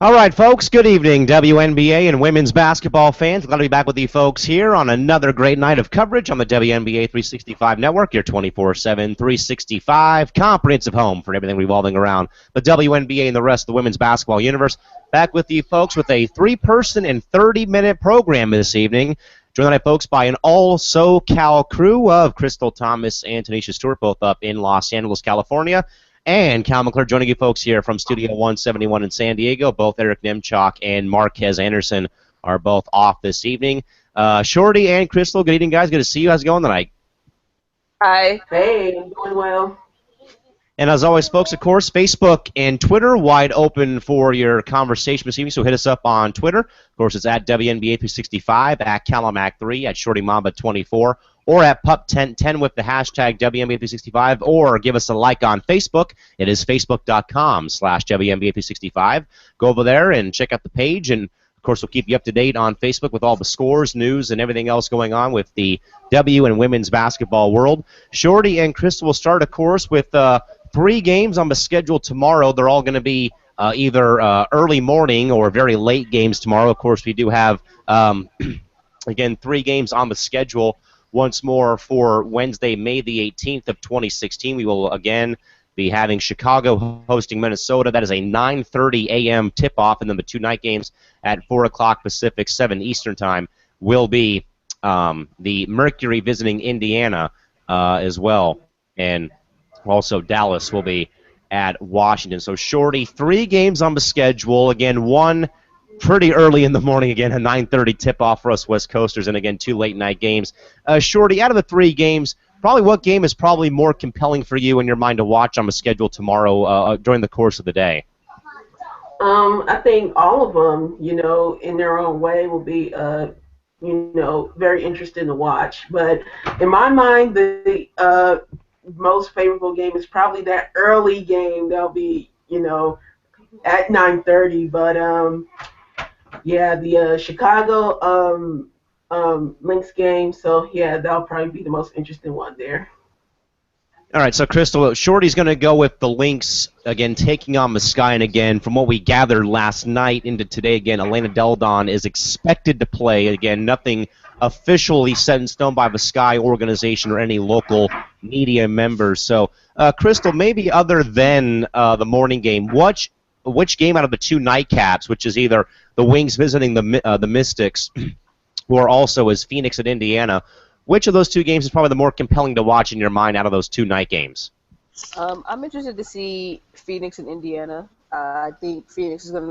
All right, folks, good evening, WNBA and women's basketball fans. Glad to be back with you folks here on another great night of coverage on the WNBA 365 network, your 24/7 365 comprehensive home for everything revolving around the WNBA and the rest of the women's basketball universe. Back with you folks with a three-person and 30-minute program this evening. Joined tonight, folks, by an all-SoCal crew of Crystal Thomas and Tanisha Stewart, both up in Los Angeles, California. And Cal McClure joining you folks here from Studio 171 in San Diego. Both Eric Nemchok and Marquez Anderson are both off this evening. Shorty and Crystal, good evening, guys. Good to see you. How's it going tonight? Hi. Hey, I'm doing well. And as always, folks, of course, Facebook and Twitter wide open for your conversation this evening, so hit us up on Twitter. Of course, it's at WNBA365, at CalamaC3, at ShortyMamba24, or at Pup1010 with the hashtag WNBA365, or give us a like on Facebook. It is facebook.com/WNBA365. Go over there and check out the page, and of course, we'll keep you up to date on Facebook with all the scores, news, and everything else going on with the W and women's basketball world. Shorty and Crystal will start, of course, with 3 games on the schedule tomorrow. They're all going to be either early morning or very late games tomorrow. Of course, we do have, again, 3 games on the schedule once more for Wednesday, May the 18th of 2016. We will, again, be having Chicago hosting Minnesota. That is a 9:30 a.m. tip-off, and then the 2 night games at 4 o'clock Pacific, 7 Eastern time will be the Mercury visiting Indiana as well, and also Dallas will be at Washington. So, Shorty, 3 games on the schedule. Again, 1 pretty early in the morning, again, a 9:30 tip-off for us West Coasters, and again, 2 late-night games. Shorty, out of the 3 games, probably what game is probably more compelling for you in your mind to watch on the schedule tomorrow during the course of the day? I think all of them, in their own way will be, very interesting to watch. But in my mind, the most favorable game is probably that early game. That'll be, at 9:30. But yeah, the Chicago Lynx game. So yeah, that'll probably be the most interesting one there. All right, so Crystal, Shorty's going to go with the Lynx, again, taking on the Sky. And again, from what we gathered last night into today, again, Elena Deldon is expected to play. Again, nothing officially set in stone by the Sky organization or any local media members. So, Crystal, maybe other than the morning game, which game out of the 2 nightcaps, which is either the Wings visiting the Mystics, or also is Phoenix at Indiana, which of those 2 games is probably the more compelling to watch in your mind out of those 2 night games? I'm interested to see Phoenix and Indiana. I think Phoenix is going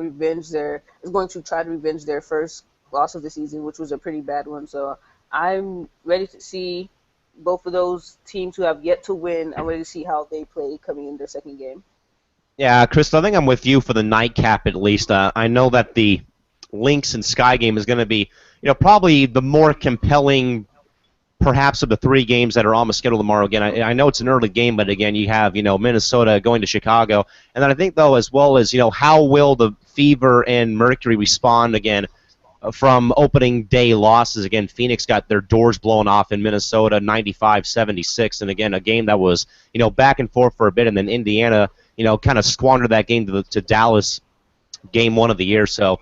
to try to revenge their first loss of the season, which was a pretty bad one. So I'm ready to see both of those teams who have yet to win. I'm ready to see how they play coming in their second game. Yeah, Crystal, I think I'm with you for the nightcap at least. I know that the Lynx and Sky game is going to be, probably the more compelling, perhaps, of the 3 games that are on the schedule tomorrow. Again, I know it's an early game, but again, you have, Minnesota going to Chicago. And then I think, though, as well as, how will the Fever and Mercury respond again from opening day losses? Again, Phoenix got their doors blown off in Minnesota, 95-76. And again, a game that was, back and forth for a bit. And then Indiana, kind of squandered that game to Dallas, game 1 of the year. So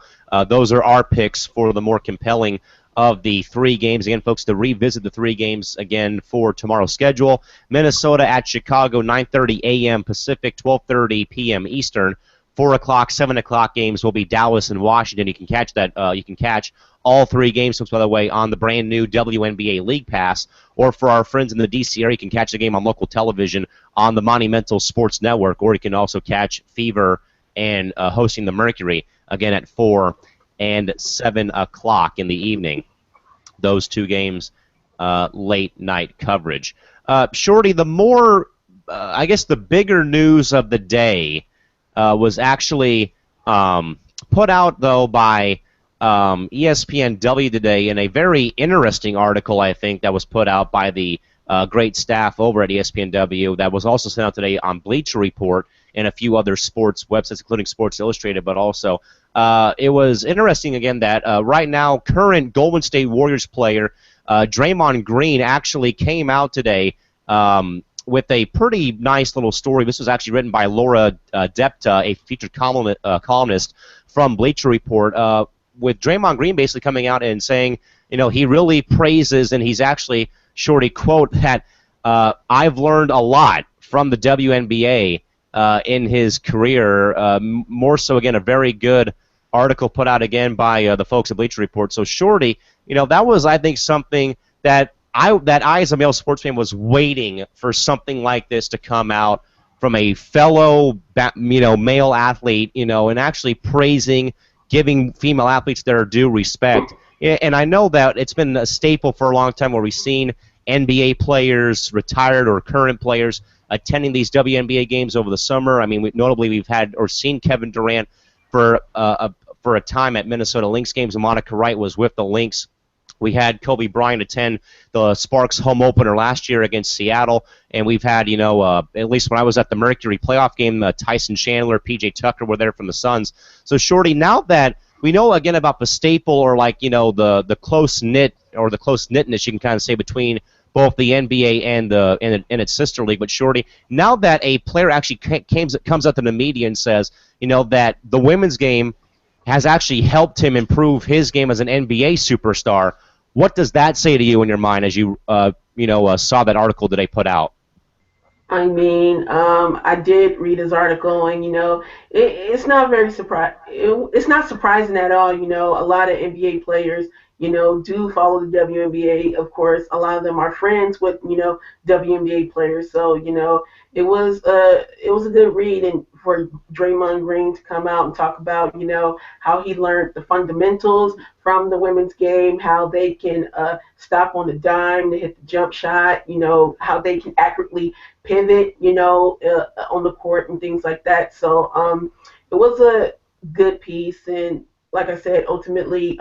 those are our picks for the more compelling of the 3 games. Again, folks, to revisit the 3 games again for tomorrow's schedule: Minnesota at Chicago, 9:30 a.m. Pacific, 12:30 p.m. Eastern. 4 o'clock, 7 o'clock games will be Dallas and Washington. You can catch that. You can catch all 3 games, folks, by the way, on the brand new WNBA League Pass. Or for our friends in the D.C. area, you can catch the game on local television on the Monumental Sports Network. Or you can also catch Fever and hosting the Mercury again at 4 and 7 o'clock in the evening. Those 2 games, late night coverage. Shorty, the more, I guess, the bigger news of the day was actually put out, though, by ESPNW today in a very interesting article, I think, that was put out by the great staff over at ESPNW that was also sent out today on Bleacher Report and a few other sports websites, including Sports Illustrated, but also it was interesting, again, that right now current Golden State Warriors player Draymond Green actually came out today with a pretty nice little story. This was actually written by Laura Depta, a featured columnist from Bleacher Report, with Draymond Green basically coming out and saying, he really praises, and he's actually, Shorty, quote, that I've learned a lot from the WNBA in his career. More so, again, a very good article put out again by the folks at Bleacher Report. So, Shorty, that was, I think, something that I as a male sports fan was waiting for something like this to come out from a fellow male athlete, and actually praising, giving female athletes their due respect. And I know that it's been a staple for a long time where we've seen NBA players, retired or current players, attending these WNBA games over the summer. I mean, notably we've had or seen Kevin Durant for a time at Minnesota Lynx games, and Monica Wright was with the Lynx. We had Kobe Bryant attend the Sparks home opener last year against Seattle, and we've had, at least when I was at the Mercury playoff game, Tyson Chandler, P.J. Tucker were there from the Suns. So, Shorty, now that we know again about the staple or the close knit or the close knitness, you can kind of say, between both the NBA and its sister league. But Shorty, now that a player actually comes up to the media and says, that the women's game has actually helped him improve his game as an NBA superstar, what does that say to you in your mind as you saw that article that they put out? I mean, I did read his article, and it's not very it's not surprising at all. A lot of NBA players, do follow the WNBA. Of course, a lot of them are friends with WNBA players. So it was a good read, and for Draymond Green to come out and talk about how he learned the fundamentals from the women's game, how they can stop on the dime to hit the jump shot, how they can accurately pivot, on the court and things like that. So it was a good piece, and like I said, ultimately,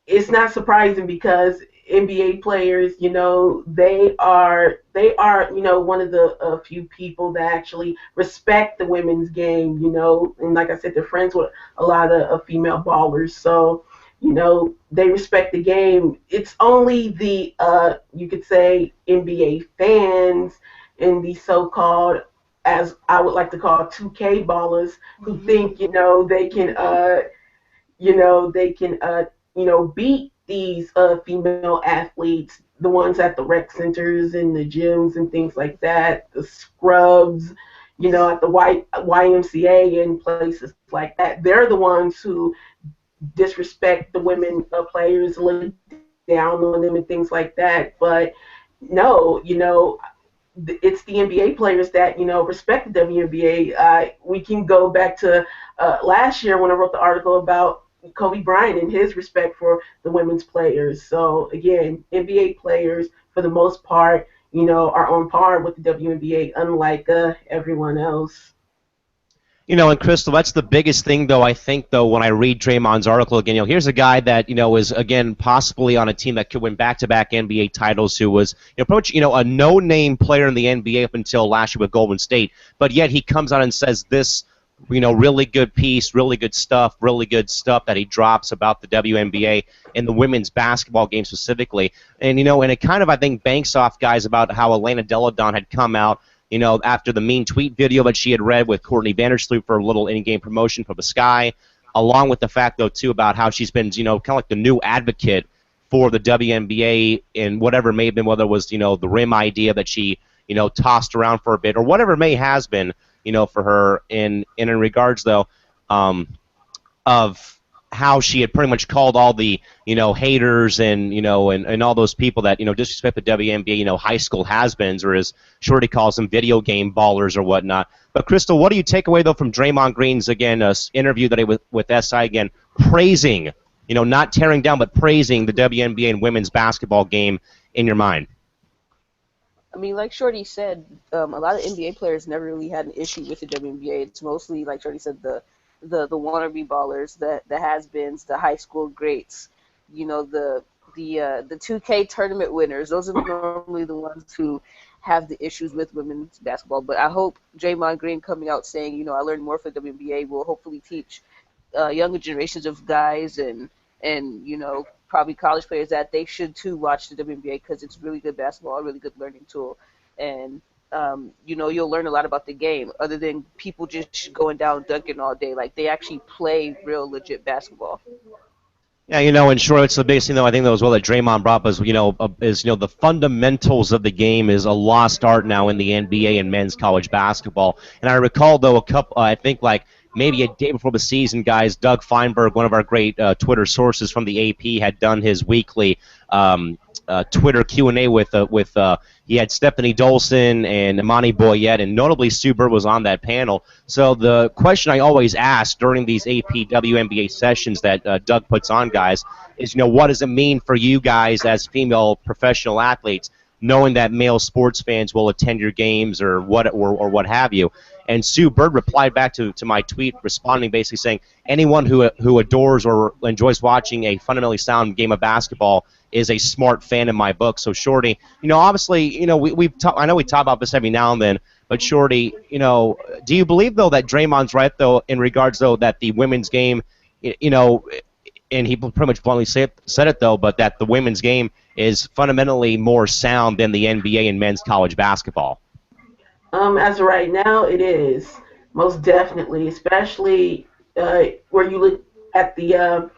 it's not surprising because NBA players, they are, one of the few people that actually respect the women's game, and like I said, they're friends with a lot of female ballers, so they respect the game. It's only the you could say NBA fans and the so-called, as I would like to call, 2K ballers who think they can beat these female athletes, the ones at the rec centers and the gyms and things like that, the scrubs, at the YMCA and places like that. They're the ones who disrespect the women players, look down on them and things like that. But no, it's the NBA players that respect the WNBA. We can go back to last year when I wrote the article about Kobe Bryant and his respect for the women's players. So again, NBA players for the most part, are on par with the WNBA, unlike everyone else. And Crystal, that's the biggest thing, though, I think, though, when I read Draymond's article again. Here's a guy that, is, again, possibly on a team that could win back-to-back NBA titles, who was, pretty much, a no-name player in the NBA up until last year with Golden State, but yet he comes out and says this, really good piece, really good stuff that he drops about the WNBA and the women's basketball game specifically. And, and it kind of, I think, banks off guys about how Elena Delle Donne had come out, after the mean tweet video that she had read with Courtney Vandersloot for a little in-game promotion for the Sky, along with the fact, though, too, about how she's been, kind of like the new advocate for the WNBA in whatever it may have been, whether it was, the rim idea that she, tossed around for a bit, or whatever it may has been, for her, in regards, though, of how she had pretty much called all the, haters and, and all those people that, disrespect the WNBA, high school has-beens, or as Shorty calls them, video game ballers or whatnot. But, Crystal, what do you take away, though, from Draymond Green's, again, interview that he with SI, again, praising, not tearing down, but praising the WNBA and women's basketball game in your mind? I mean, like Shorty said, a lot of NBA players never really had an issue with the WNBA. It's mostly, like Shorty said, the wannabe ballers, the has-beens, the high school greats, the 2K tournament winners. Those are normally the ones who have the issues with women's basketball. But I hope Draymond Green coming out saying, I learned more for the WNBA will hopefully teach younger generations of guys and probably college players that they should too watch the WNBA because it's really good basketball, a really good learning tool. And you'll learn a lot about the game other than people just going down dunking all day. Like, they actually play real legit basketball. Yeah, and sure, it's the biggest thing, though, I think, though, as well, that Draymond brought up is the fundamentals of the game is a lost art now in the NBA and men's college basketball. And I recall, though, I think, like, maybe a day before the season, guys, Doug Feinberg, one of our great Twitter sources from the AP, had done his weekly Twitter Q&A with he had Stephanie Dolson and Imani Boyette, and notably Sue Bird was on that panel. So the question I always ask during these AP WNBA sessions that Doug puts on, guys, is, what does it mean for you guys as female professional athletes, knowing that male sports fans will attend your games or what have you? And Sue Bird replied back to my tweet, responding basically saying, anyone who adores or enjoys watching a fundamentally sound game of basketball is a smart fan in my book. So, Shorty, obviously, I know we talk about this every now and then, but Shorty, do you believe, though, that Draymond's right, though, in regards, though, that the women's game, and he pretty much bluntly said it, though, but that the women's game is fundamentally more sound than the NBA and men's college basketball? As of right now, it is most definitely, especially where you look at the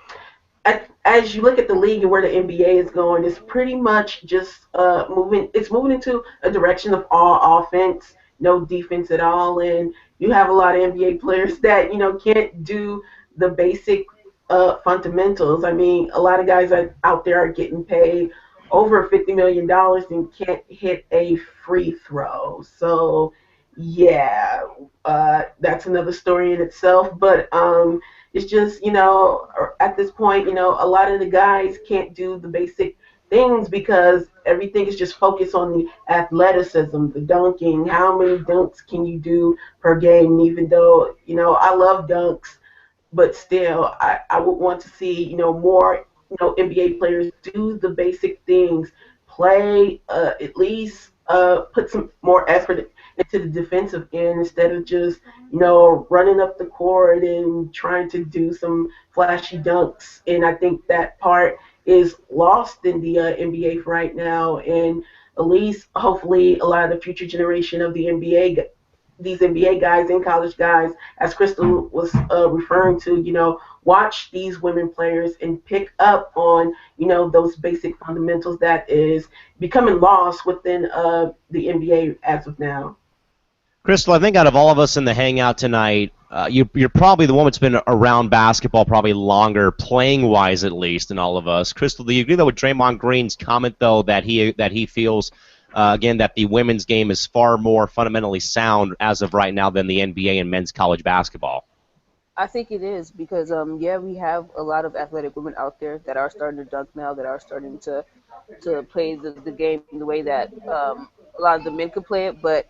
as you look at the league and where the NBA is going. It's pretty much just moving. It's moving into a direction of all offense, no defense at all, and you have a lot of NBA players that can't do the basic fundamentals. I mean, a lot of guys out there are getting paid over $50 million and can't hit a free throw. So, yeah, that's another story in itself. But it's just, at this point, a lot of the guys can't do the basic things because everything is just focused on the athleticism, the dunking. How many dunks can you do per game? And even though, I love dunks, but still, I would want to see, more NBA players do the basic things, play, at least put some more effort into the defensive end instead of just, running up the court and trying to do some flashy dunks. And I think that part is lost in the NBA right now. And at least, hopefully, a lot of the future generation of the NBA, these NBA guys and college guys, as Crystal was referring to, watch these women players and pick up on, those basic fundamentals that is becoming lost within the NBA as of now. Crystal, I think out of all of us in the hangout tonight, you're probably the one that's been around basketball probably longer, playing-wise at least, than all of us. Crystal, do you agree, though, with Draymond Green's comment, though, that he feels again, that the women's game is far more fundamentally sound as of right now than the NBA and men's college basketball? I think it is because, we have a lot of athletic women out there that are starting to dunk now, that are starting to play the game in the way that a lot of the men can play it, but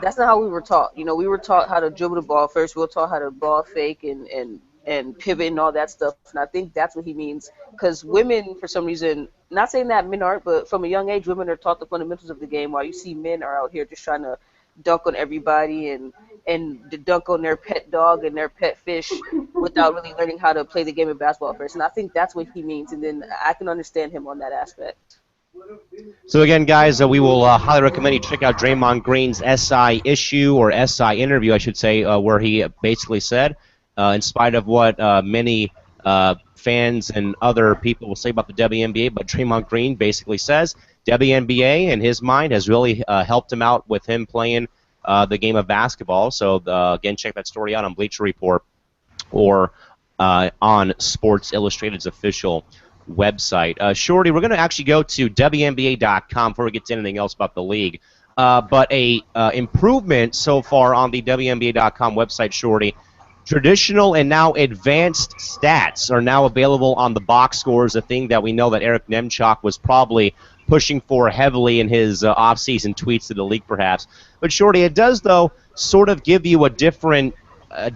that's not how we were taught. We were taught how to dribble the ball first. We were taught how to ball fake and pivot and all that stuff. And I think that's what he means. Because women, for some reason, not saying that men aren't, but from a young age, women are taught the fundamentals of the game, while you see men are out here just trying to dunk on everybody and to dunk on their pet dog and their pet fish without really learning how to play the game of basketball first. And I think that's what he means. And then I can understand him on that aspect. So again, guys, we will highly recommend you check out Draymond Green's SI issue, or SI interview, I should say, where he basically said, in spite of what many fans and other people will say about the WNBA, but Draymond Green basically says WNBA, in his mind, has really helped him out with him playing the game of basketball. So, again, check that story out on Bleacher Report or on Sports Illustrated's official website. Shorty, we're going to actually go to WNBA.com before we get to anything else about the league. But a improvement so far on the WNBA.com website, Shorty. Traditional and now advanced stats are now available on the box scores, a thing that we know that Eric Nemchok was probably pushing for heavily in his off-season tweets to the league, perhaps. But, Shorty, it does, though, sort of give you a different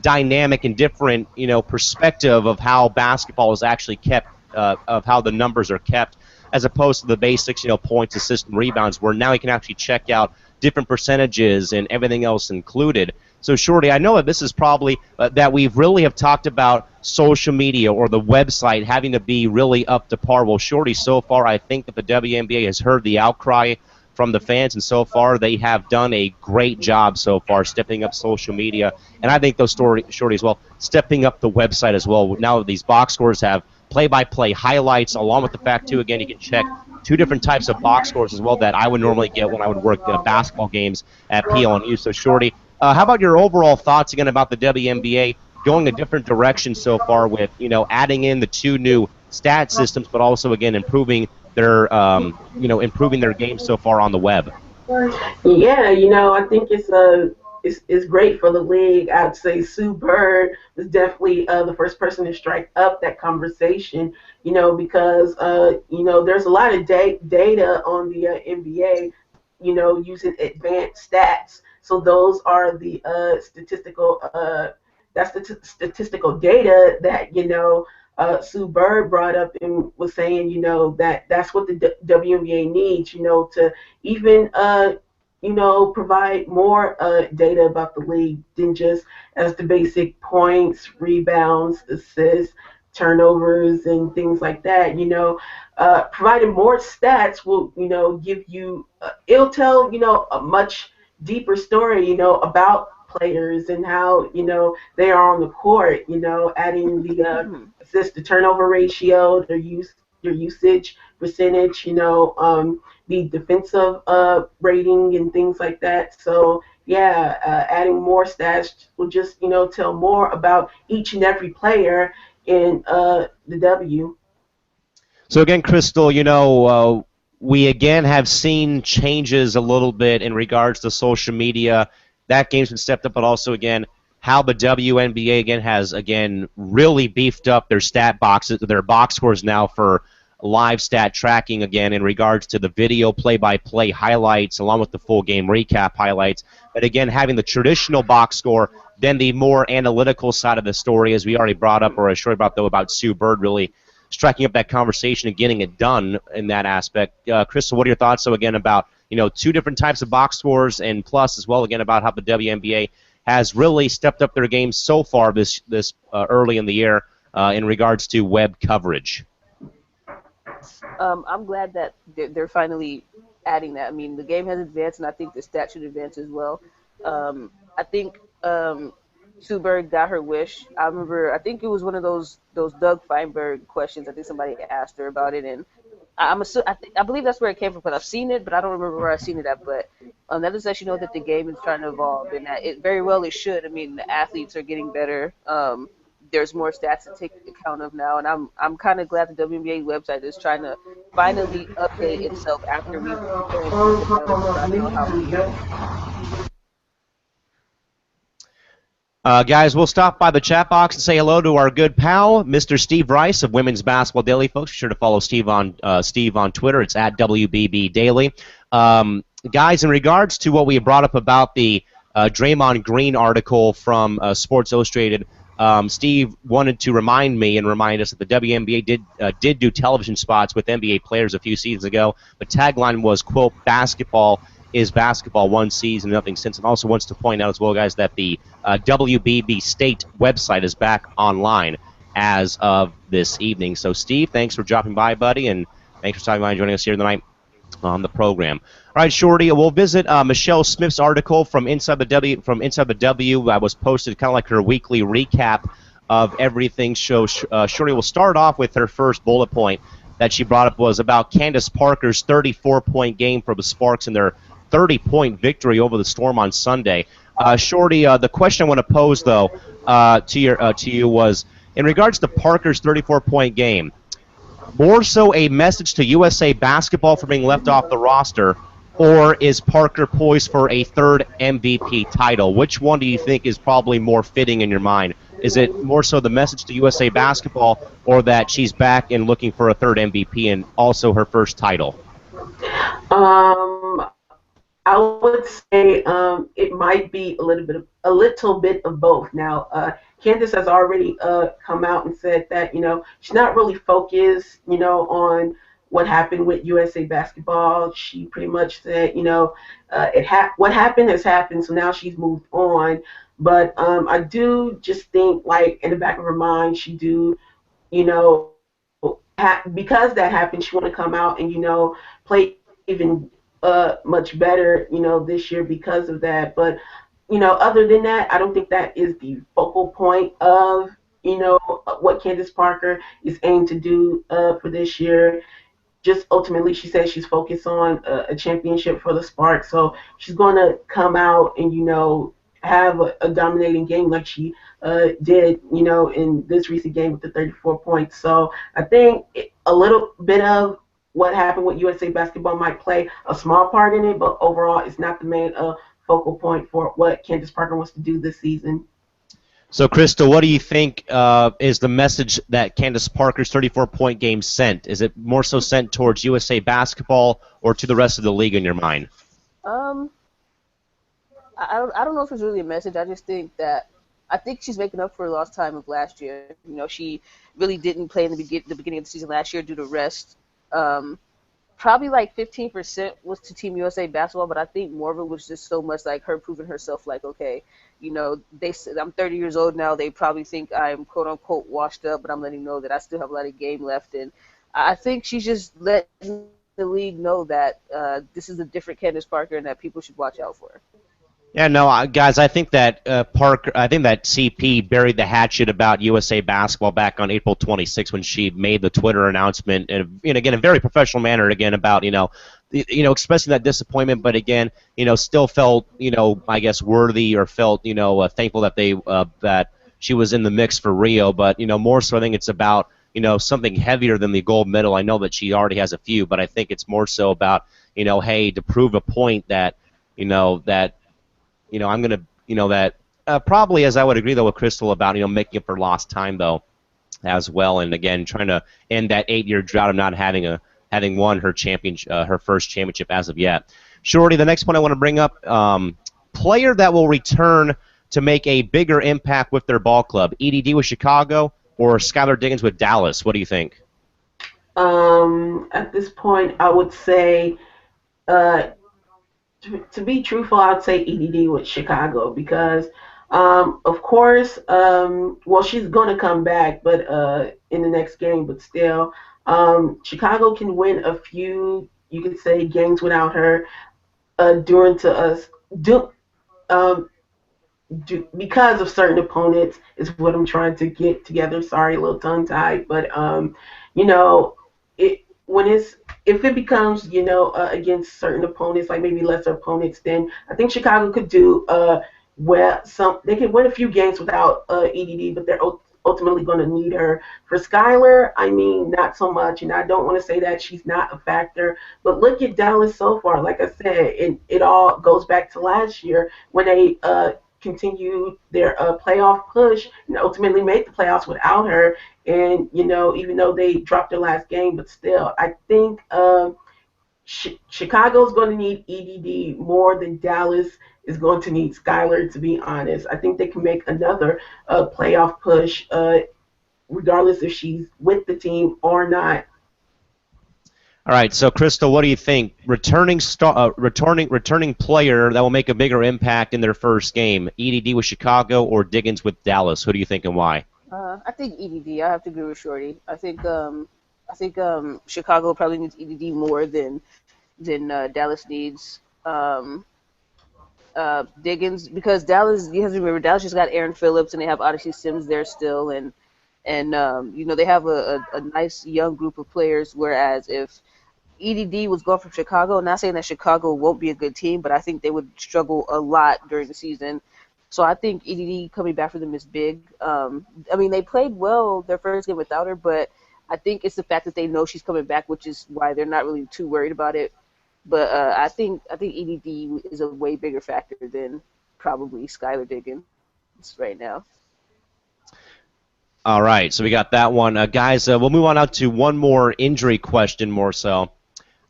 dynamic and different, perspective of how basketball is actually kept, of how the numbers are kept, as opposed to the basics, points, assists, and rebounds, where now you can actually check out different percentages and everything else included. So, Shorty, I know that this is probably that we really have talked about social media or the website having to be really up to par. Well, Shorty, so far I think that the WNBA has heard the outcry from the fans, and so far they have done a great job so far stepping up social media, and I think those shorty as well, stepping up the website as well. Now these box scores have play-by-play highlights, along with the fact, too, again, you can check two different types of box scores as well that I would normally get when I would work basketball games at PLNU. So, Shorty, how about your overall thoughts again about the WNBA going a different direction so far with, adding in the two new stat systems, but also, again, improving their game so far on the web? Yeah, I think it's great for the league. I'd say Sue Bird was definitely the first person to strike up that conversation. Because there's a lot of data on the NBA. Using advanced stats. So those are the statistical data that Sue Bird brought up and was saying, that's what the WNBA needs, to even provide more data about the league than just as the basic points, rebounds, assists, turnovers, and things like that. Providing more stats will, give you, it'll tell, a much deeper story, about players and how, they are on the court, adding the assist to turnover ratio, their usage percentage, the defensive rating and things like that. So yeah, adding more stats will just tell more about each and every player in the W. So again, Crystal, we again have seen changes a little bit in regards to social media. That game's been stepped up, but also again how the WNBA again has really beefed up their stat boxes, their box scores now for live stat tracking again in regards to the video play-by-play highlights along with the full game recap highlights. But again, having the traditional box score, then the more analytical side of the story, as we already brought up, or as Troy brought up, though, about Sue Bird really striking up that conversation and getting it done in that aspect. Crystal, what are your thoughts, so again, about two different types of box scores, and plus as well, again, about how the WNBA has really stepped up their game so far this early in the year in regards to web coverage? I'm glad that they're finally adding that. I mean, the game has advanced, and I think the stat should advance as well. I think Sue Bird got her wish. I remember, I think it was one of those Doug Feinberg questions. I think somebody asked her about it, and I believe that's where it came from. But I've seen it, but I don't remember where I've seen it at. But that just lets you know that the game is trying to evolve, and that it very well it should. I mean, the athletes are getting better. There's more stats to take account of now, and I'm kind of glad the WNBA website is trying to finally update itself after we've been going through the mill for I don't know how many years. Guys, we'll stop by the chat box and say hello to our good pal, Mr. Steve Rice of Women's Basketball Daily. Folks, be sure to follow Steve on Twitter. It's at WBB Daily. Guys, in regards to what we brought up about the Draymond Green article from Sports Illustrated, Steve wanted to remind me and remind us that the WNBA did do television spots with NBA players a few seasons ago. The tagline was, quote, "Basketball is basketball, one season, nothing since." And also wants to point out as well, guys, that the WBB State website is back online as of this evening. So, Steve, thanks for dropping by, buddy, and thanks for stopping by and joining us here tonight on the program. All right, Shorty, we'll visit Michelle Smith's article from Inside the W. That was posted kind of like her weekly recap of everything. So, Shorty will start off with her first bullet point that she brought up was about Candace Parker's 34-point game for the Sparks and their 30-point victory over the Storm on Sunday. Shorty, the question I want to pose, though, to you was, in regards to Parker's 34-point game, more so a message to USA Basketball for being left off the roster, or is Parker poised for a third MVP title? Which one do you think is probably more fitting in your mind? Is it more so the message to USA Basketball, or that she's back and looking for a third MVP and also her first title? I would say it might be a little bit of both. Now, Candace has already come out and said that she's not really focused on what happened with USA Basketball. She pretty much said what happened has happened, so now she's moved on. But I do just think, like, in the back of her mind, she do because that happened, she want to come out and play even much better, this year because of that. But other than that, I don't think that is the focal point of what Candace Parker is aimed to do for this year. Just ultimately, she says she's focused on a championship for the Sparks. So she's going to come out and have a dominating game like she did in this recent game with the 34 points. So I think a little bit of what happened with USA basketball might play a small part in it, but overall, it's not the main focal point for what Candace Parker wants to do this season. So, Crystal, what do you think is the message that Candace Parker's 34-point game sent? Is it more so sent towards USA basketball or to the rest of the league in your mind? Um, I don't know if it's really a message. I think she's making up for lost time of last year. She really didn't play in the beginning of the season last year due to rest. Um, Probably like 15% was to Team USA basketball, but I think more of it was just so much like her proving herself. Like, okay, I'm 30 years old now. They probably think I'm quote unquote washed up, but I'm letting you know that I still have a lot of game left. And I think she's just letting the league know that this is a different Candace Parker and that people should watch out for her. Yeah, no, guys, I think that I think that CP buried the hatchet about USA basketball back on April 26 when she made the Twitter announcement, and again, in a very professional manner, again about expressing that disappointment, but again, still felt I guess worthy or felt thankful that that she was in the mix for Rio, but more so I think it's about something heavier than the gold medal. I know that she already has a few, but I think it's more so about hey, to prove a point that that I'm going to, that probably, as I would agree, though, with Crystal about, making up for lost time, though, as well. And, again, trying to end that 8-year drought of not having won her first championship as of yet. Shorty, the next point I want to bring up, player that will return to make a bigger impact with their ball club, EDD with Chicago or Skylar Diggins with Dallas. What do you think? At this point, I would say uh, to be truthful, I'd say EDD with Chicago because, of course, well, she's going to come back, but in the next game, but still, Chicago can win a few, you could say, games without her during to us. Um, because of certain opponents is what I'm trying to get together. Sorry, a little tongue tied, but you know, it when it's if it becomes against certain opponents, like maybe lesser opponents, then I think Chicago could do well. They can win a few games without EDD, but they're ultimately going to need her. For Skylar, I mean, not so much, and I don't want to say that she's not a factor, but look at Dallas so far. Like I said, it all goes back to last year when they continued their playoff push and ultimately made the playoffs without her. And even though they dropped their last game, but still, I think Chicago's going to need EDD more than Dallas is going to need Skylar. To be honest, I think they can make another playoff push, regardless if she's with the team or not. All right, so Crystal, what do you think? Returning player that will make a bigger impact in their first game, EDD with Chicago or Diggins with Dallas? Who do you think and why? I think EDD. I have to agree with Shorty. I think Chicago probably needs EDD more than Dallas needs Diggins, because Dallas. You have to remember Dallas just got Aaron Phillips and they have Odyssey Sims there still, and they have a nice young group of players. Whereas if EDD was gone from Chicago, not saying that Chicago won't be a good team, but I think they would struggle a lot during the season. So I think EDD coming back for them is big. I mean, they played well their first game without her, but I think it's the fact that they know she's coming back, which is why they're not really too worried about it. But I think EDD is a way bigger factor than probably Skylar Diggins right now. All right, so we got that one. Guys, we'll move on out to one more injury question more so.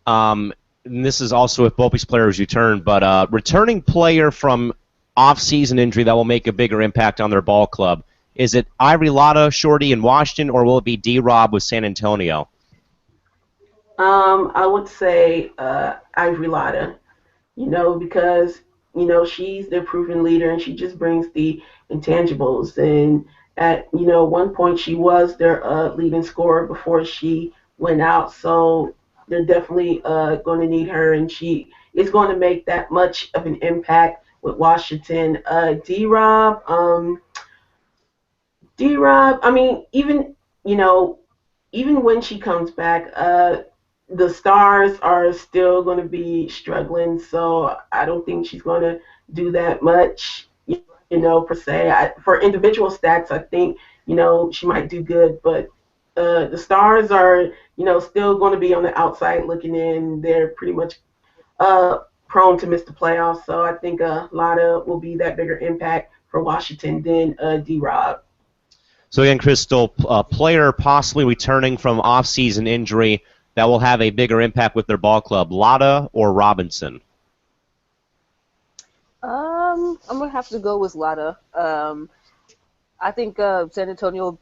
And this is if both these players return, but returning player from off-season injury that will make a bigger impact on their ball club. Is it Ivory Lotta, Shorty in Washington, or will it be D-Rob with San Antonio? I would say Ivory Lotta, because she's their proven leader and she just brings the intangibles. And at one point she was their leading scorer before she went out. So they're definitely going to need her, and she is going to make that much of an impact with Washington. D-Rob, I mean, you know, even when she comes back, the stars are still going to be struggling. So I don't think she's going to do that much, per se. For individual stats, I think, she might do good, but the stars are, still going to be on the outside looking in. They're pretty much uh, prone to miss the playoffs. So I think Lotta will be that bigger impact for Washington than D-Rob. So again, Crystal, a player possibly returning from off-season injury that will have a bigger impact with their ball club, Lotta or Robinson? I'm gonna have to go with Lotta. I think San Antonio.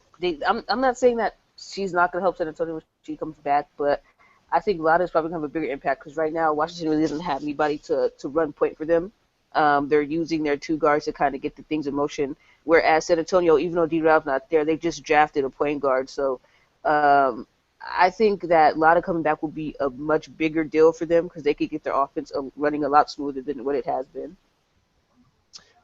I'm not saying that she's not gonna help San Antonio when she comes back, but I think Lotta is probably gonna have a bigger impact because right now Washington really doesn't have anybody to run point for them. They're using their two guards to kind of get the things in motion. Whereas San Antonio, even though D-Rob's not there, they just drafted a point guard. So I think that Lotta coming back will be a much bigger deal for them because they could get their offense running a lot smoother than what it has been.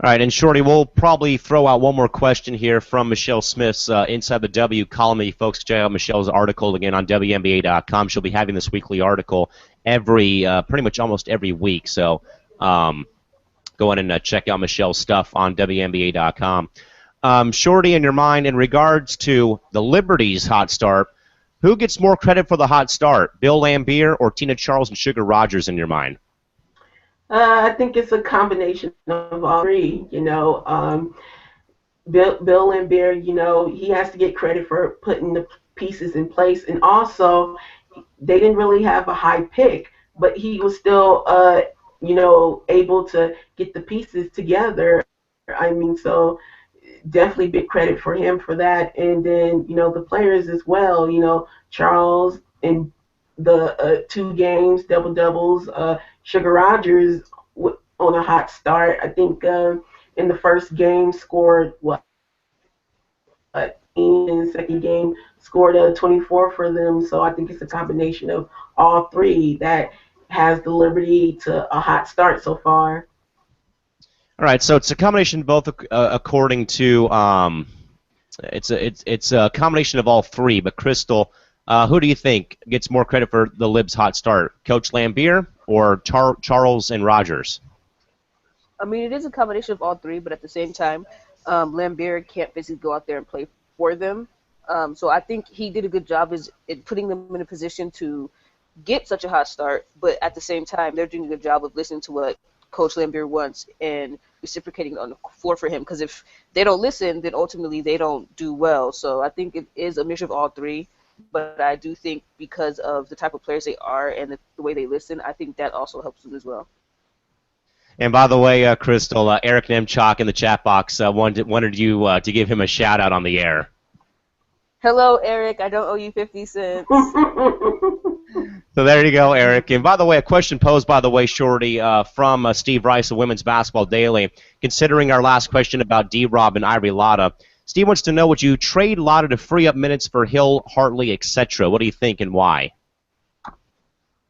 All right, and Shorty, we'll probably throw out one more question here from Michelle Smith's Inside the W column. You folks check out Michelle's article again on WNBA.com. She'll be having this weekly article pretty much almost every week. So go in and check out Michelle's stuff on WNBA.com. Shorty, in your mind, in regards to the Liberty's hot start, who gets more credit for the hot start, Bill Laimbeer or Tina Charles and Sugar Rogers in your mind? I think it's a combination of all three. Bill Laimbeer, he has to get credit for putting the pieces in place, and also they didn't really have a high pick, but he was still, able to get the pieces together. I mean, so definitely big credit for him for that. And then, the players as well, Charles in the two games, double doubles, Sugar Rogers on a hot start. I think in the first game scored what? In the second game scored 24 for them. So I think it's a combination of all three that has the Liberty to a hot start so far. All right, so it's a combination both according to it's a combination of all three. But Crystal, who do you think gets more credit for the Libs' hot start, Coach Laimbeer or Charles and Rogers? I mean, it is a combination of all three, but at the same time, Laimbeer can't physically go out there and play for them. So I think he did a good job in putting them in a position to get such a hot start, but at the same time, they're doing a good job of listening to what Coach Laimbeer wants and reciprocating on the floor for him. Because if they don't listen, then ultimately they don't do well. So I think it is a mixture of all three. But I do think because of the type of players they are and the way they listen, I think that also helps them as well. And by the way, Crystal, Eric Nemchok in the chat box wanted you to give him a shout out on the air. Hello, Eric. I don't owe you 50 cents. So there you go, Eric. And by the way, a question posed, by the way, Shorty, from Steve Rice of Women's Basketball Daily. Considering our last question about D-Rob and Ivory Lotta, Steve wants to know, would you trade Lotta to free up minutes for Hill, Hartley, etc.? What do you think and why?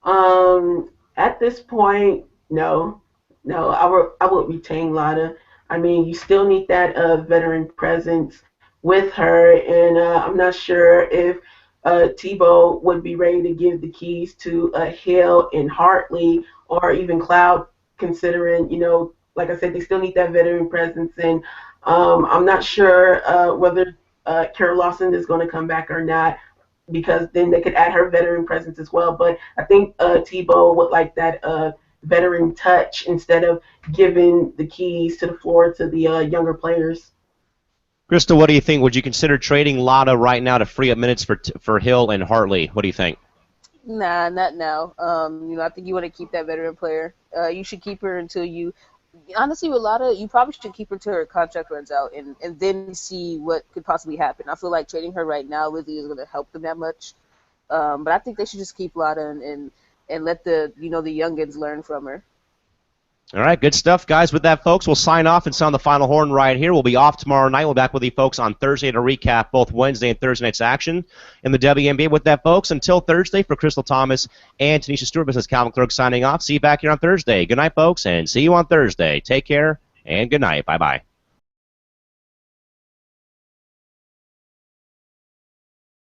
At this point, no. No, I would retain Lotta. I mean, you still need that veteran presence with her, and I'm not sure if Tebow would be ready to give the keys to Hill and Hartley or even Cloud, considering, like I said, they still need that veteran presence, and I'm not sure whether Carol Lawson is going to come back or not, because then they could add her veteran presence as well. But I think Tebow would like that veteran touch instead of giving the keys to the floor to the younger players. Crystal, what do you think? Would you consider trading Lotta right now to free up minutes for Hill and Hartley? What do you think? Nah, not now. I think you want to keep that veteran player. You should keep her until you. Honestly, with Lotta, you probably should keep her until her contract runs out, and then see what could possibly happen. I feel like trading her right now really is going to help them that much. But I think they should just keep Lotta and let the youngins learn from her. All right, good stuff, guys. With that, folks, we'll sign off and sound the final horn right here. We'll be off tomorrow night. We'll be back with you folks on Thursday to recap both Wednesday and Thursday night's action in the WNBA. With that, folks, until Thursday, for Crystal Thomas and Tanisha Stewart, this is Calvin Clerk signing off. See you back here on Thursday. Good night, folks, and see you on Thursday. Take care, and good night. Bye-bye.